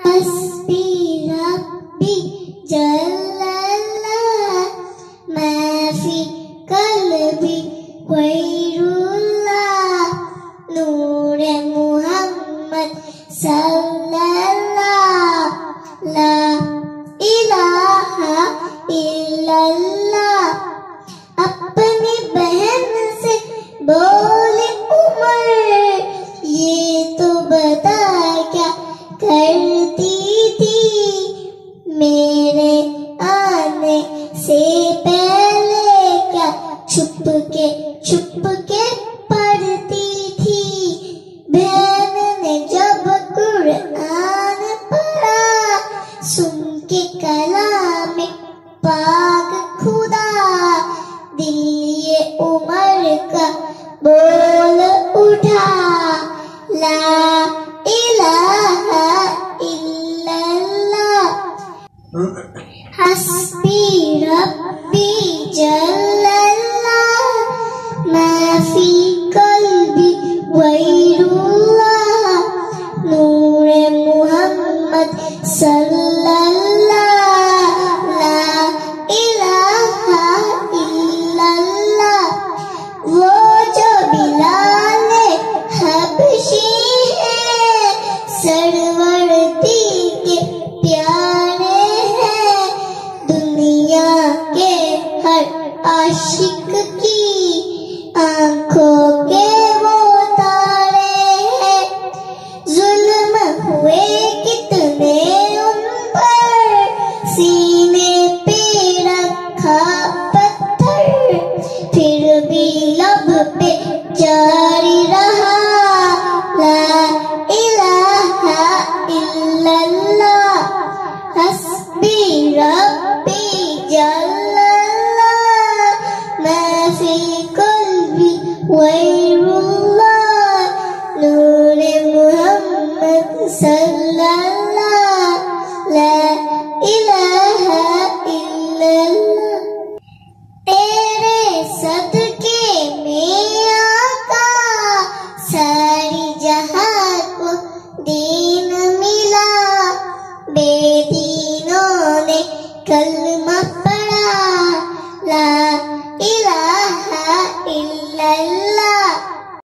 हस्बी रब्बी जल्लल्लाह माफी कल्बी गैरुल्लाह नूरे मुहम्मद सल्लल्लाह ला इलाहा इल्लल्लाह। अपनी बहन से बोले उमर, ये तो बता क्या करती थी, मेरे आने से पहले क्या छुप के पढ़ती थी। बहन ने जब कुरान पढ़ा, सुन के कलाम पाक खुदा, दिल ये उमर का बोल उठा, ला इलाहा इल्लल्लाह। हस्बी रब्बी जल्लल्लाह माफी कल्बी गैरुल्लाह नूरे मुहम्मद सल्लल्लाह ला इलाहा इल्लल्लाह। वो जो बिलाल हबशी है, सरवरती के प्यारे हैं, दुनिया के हर आशिक की आंखों के वो तारे हैं। जुल्म हुए कितने उन पर, सीने पे रखा पत्थर, फिर भी लब पे जारी रहा, ला इलाहा इल्लल्लाह। हस्बी रब्बी जल्लल्लाह माफी कल्बी गैरुल्लाह नूरे मुहम्मद सल्लल्लाह ला इलाहा इल्लल्लाह। तेरे सदके में आका सारी जहां को दीन मिला, बेदीनों ने कलमा पढ़ा, ला इलाहा इल्लल्लाह।